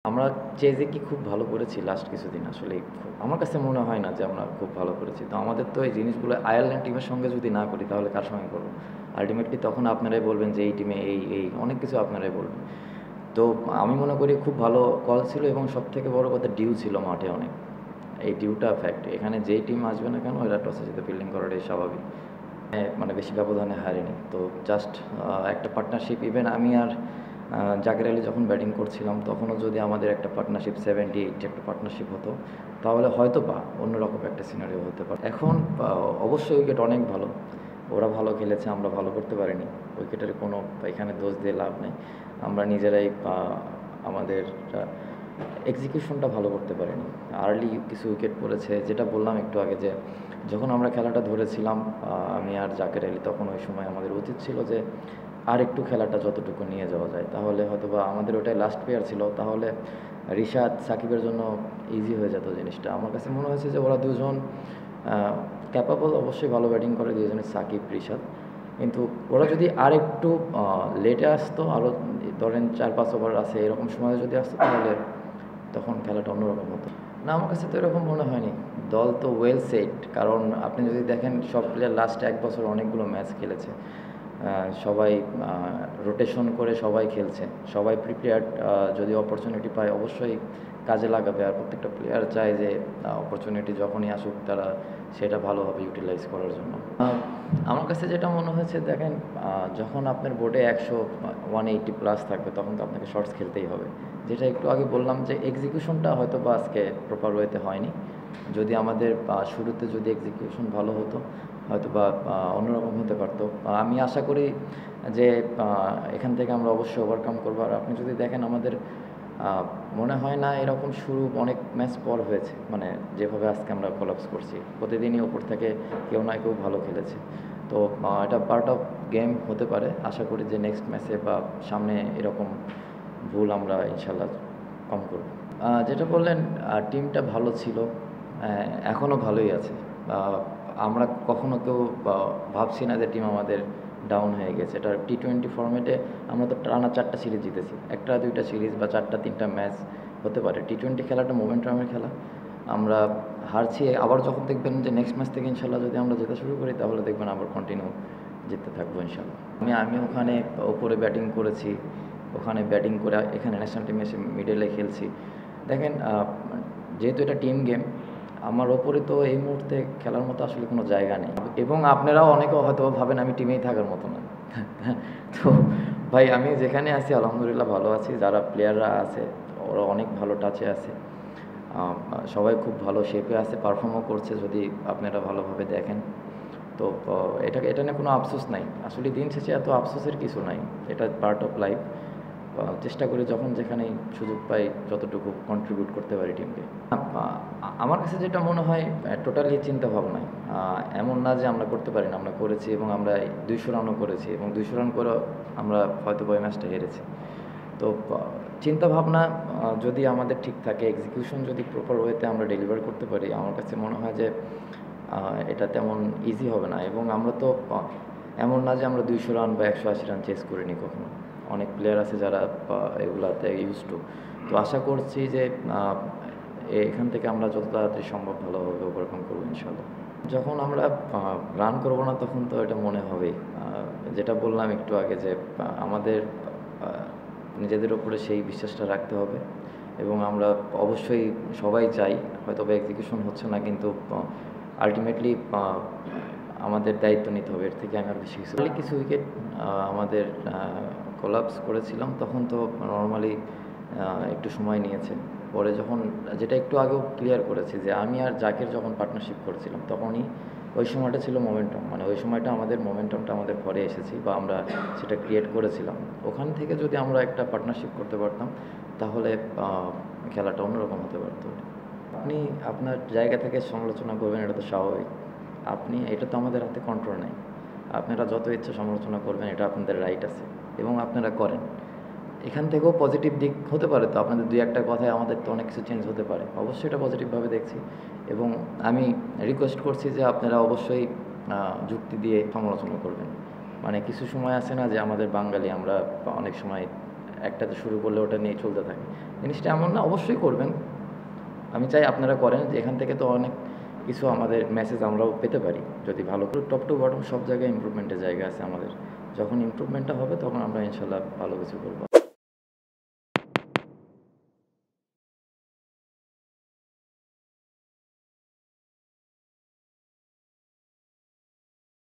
আমরা চেজে কি খুব ভালো করেছি লাস্ট কিছুদিন আসলে আমার কাছে মনে হয় না যে আমরা খুব ভালো করেছি। তো আমাদের তো এই জিনিসগুলো আয়ারল্যান্ড টিমের সঙ্গে যদি না করি তাহলে কার সঙ্গে করব? আল্টিমেটলি তখন আপনারাই বলবেন যে এই টিমে এই অনেক কিছু আপনারাই বলবেন। তো আমি মনে করি খুব ভালো কল ছিল এবং সবথেকে বড় কথা ডিউ ছিল মাঠে অনেক। এই ডিউটা ফ্যাক্ট। এখানে যেই টিম আসবে না কেন এরা টসে জিতে ফিল্ডিং করাটাই স্বাভাবিক। মানে বেশি ব্যবধানে হারেনি। তো জাস্ট একটা পার্টনারশিপ ইভেন আমি আর জাকের আলী যখন ব্যাটিং করছিলাম তখনও যদি আমাদের একটা পার্টনারশিপ 70-80 একটা পার্টনারশিপ হতো তাহলে হয়তোবা অন্যরকম একটা সিনারিও হতে পারত। এখন অবশ্যই উইকেট অনেক ভালো। ওরা ভালো খেলেছে, আমরা ভালো করতে পারিনি। উইকেটের কোনো এখানে দোষ দিয়ে লাভ নেই। আমরা নিজেরাই আমাদের এক্সিকিউশনটা ভালো করতে পারিনি। আর্লি কিছু উইকেট পড়েছে, যেটা বললাম একটু আগে যে যখন আমরা খেলাটা ধরেছিলাম আমি আর জাকের আলী, তখন ওই সময় আমাদের উচিত ছিল যে আর একটু খেলাটা যতটুকু নিয়ে যাওয়া যায় তাহলে হয়তোবা আমাদের ওটাই লাস্ট প্লেয়ার ছিল, তাহলে রিশাদ সাকিবের জন্য ইজি হয়ে যেত জিনিসটা। আমার কাছে মনে হয়েছে যে ওরা দুজন ক্যাপাবল, অবশ্যই ভালো ব্যাটিং করে দুজনের, সাকিব রিশাদ। কিন্তু ওরা যদি আর একটু লেটে আসতো, আরও ধরেন 4-5 ওভার আছে এরকম সময়ে যদি আসতো তাহলে তখন খেলাটা অন্যরকম হতো। না, আমার কাছে তো এরকম মনে হয়নি। দল তো ওয়েল সেট, কারণ আপনি যদি দেখেন সব প্লেয়ার লাস্ট 1 বছর অনেকগুলো ম্যাচ খেলেছে। সবাই রোটেশন করে সবাই খেলছে, সবাই প্রিপেয়ার্ড। যদি অপরচুনিটি পায় অবশ্যই কাজে লাগাবে, আর প্রত্যেকটা প্লেয়ার চায় যে অপরচুনিটি যখনই আসুক তারা সেটা ভালোভাবে ইউটিলাইজ করার জন্য। আমার কাছে যেটা মনে হয়েছে, দেখেন যখন আপনার বোর্ডে 180 প্লাস থাকবে তখন তো আপনাকে শর্টস খেলতেই হবে। যেটা একটু আগে বললাম যে এক্সিকিউশনটা হয়তো বা আজকে প্রপার ওয়েতে হয়নি। যদি আমাদের শুরুতে যদি এক্সিকিউশন ভালো হতো হয়তো বা অন্যরকম হতে পারতো। আমি আশা করি যে এখান থেকে আমরা অবশ্যই ওভারকাম করবো। আর আপনি যদি দেখেন আমাদের মনে হয় না এরকম শুরু অনেক ম্যাচ পর হয়েছে, মানে যেভাবে আজকে আমরা কোলাপস করছি। প্রতিদিনই ওপর থেকে কেউ না কেউ ভালো খেলেছে। তো এটা পার্ট অফ গেম হতে পারে। আশা করি যে নেক্সট ম্যাচে বা সামনে এরকম ভুল আমরা ইনশাল্লাহ কম করব। যেটা বললেন টিমটা ভালো ছিল, এখনও ভালোই আছে। আমরা কখনো কেউ ভাবছি না যে টিম আমাদের ডাউন হয়ে গেছে। এটা টি-20 ফরম্যাটে আমরা তো টানা 4টা সিরিজ জিতেছি। 1টা 2টা সিরিজ বা 4টা 3টা ম্যাচ হতে পারে। টি-20 খেলাটা মোমেন্টামের খেলা। আমরা হারছি, আবার যখন দেখবেন যে নেক্সট ম্যাচ থেকে ইনশাল্লাহ যদি আমরা জেতা শুরু করি তাহলে দেখবেন আবার কন্টিনিউ জিততে থাকবো ইনশাল্লাহ। আমি ওখানে ওপরে ব্যাটিং করেছি, ওখানে ব্যাটিং করে এখানে ন্যাশনাল টিমে এসে মিডলে খেলছি। দেখেন যেহেতু এটা টিম গেম, আমার ওপরে তো এই মুহূর্তে খেলার মতো আসলে কোনো জায়গা নেই। এবং আপনারাও অনেকে হয়তো ভাবেন আমি টিমেই থাকার মতো না। তো ভাই আমি যেখানে আছি আলহামদুলিল্লাহ ভালো আছি। যারা প্লেয়াররা আছে ওরা অনেক ভালো টাচে আছে। সবাই খুব ভালো শেপে আছে, পারফর্মও করছে যদি আপনারা ভালোভাবে দেখেন। তো এটা নিয়ে কোনো আফসোস নাই। আসলে দিন শেষে এত আফসোসের কিছু নাই। এটা পার্ট অফ লাইফ। চেষ্টা করি যখন যেখানেই সুযোগ পাই যতটুকু কন্ট্রিবিউট করতে পারি টিমকে। আমার কাছে যেটা মনে হয় টোটালি চিন্তাভাবনায়। এমন না যে আমরা করতে পারি না, আমরা করেছি এবং আমরা 200 রানও করেছি এবং 200 রান করেও আমরা হয়তো ওই ম্যাচটা হেরেছি। তো চিন্তাভাবনা যদি আমাদের ঠিক থাকে, এক্সিকিউশন যদি প্রপার ওয়েতে আমরা ডেলিভার করতে পারি, আমার কাছে মনে হয় যে এটা তেমন ইজি হবে না। এবং আমরা তো এমন না যে আমরা 200 রান বা 180 রান চেস করিনি কখনো। অনেক প্লেয়ার আছে যারা এগুলাতে ইউজ টু। তো আশা করছি যে এখান থেকে আমরা যত তাড়াতাড়ি সম্ভব ভালোভাবে ওভারকাম করবো ইনশাল্লাহ। যখন আমরা রান করবো না তখন তো এটা মনে হবেই। যেটা বললাম একটু আগে যে আমাদের নিজেদের ওপরে সেই বিশ্বাসটা রাখতে হবে এবং আমরা অবশ্যই সবাই চাই, হয়তো বা এক্সিকিউশন হচ্ছে না, কিন্তু আলটিমেটলি আমাদের দায়িত্ব নিতে হবে। এর থেকে আমি আর বেশি কিছু উইকেট আমাদের কোলাপস করেছিলাম তখন তো নর্মালি একটু সময় নিয়েছে। পরে যখন যেটা একটু আগেও ক্লিয়ার করেছি যে আমি আর জাকের যখন পার্টনারশিপ করেছিলাম তখনই ওই সময়টা ছিল মোমেন্টাম, মানে ওই সময়টা আমাদের মোমেন্টামটা আমাদের পরে এসেছি বা আমরা সেটা ক্রিয়েট করেছিলাম। ওখান থেকে যদি আমরা একটা পার্টনারশিপ করতে পারতাম তাহলে খেলাটা অন্যরকম হতে পারত। আপনি আপনার জায়গা থেকে সমালোচনা করবেন, এটা তো স্বাভাবিক। এটা তো আমাদের হাতে কন্ট্রোল নেই। আপনারা যত ইচ্ছে সমালোচনা করবেন, এটা আপনাদের রাইট আছে এবং আপনারা করেন। এখান থেকেও পজিটিভ দিক হতে পারে, তো আপনাদের 2-1টা কথায় আমাদের তো অনেক কিছু চেঞ্জ হতে পারে। অবশ্যই এটা পজিটিভভাবে দেখছি এবং আমি রিকোয়েস্ট করছি যে আপনারা অবশ্যই যুক্তি দিয়ে সমালোচনা করবেন। মানে কিছু সময় আছে না যে আমাদের বাঙালি আমরা অনেক সময় একটাতে শুরু করলে ওটা নিয়ে চলতে থাকে। জিনিসটা এমন না, অবশ্যই করবেন। আমি চাই আপনারা করেন, যে এখান থেকে তো অনেক কিছু আমাদের মেসেজ আমরাও পেতে পারি যদি ভালো করে। টপ টু বটম সব জায়গায় ইমপ্রুভমেন্টের জায়গা আছে আমাদের। যখন ইমপ্রুভমেন্টটা হবে তখন আমরা ইনশাল্লাহ ভালো কিছু করবো।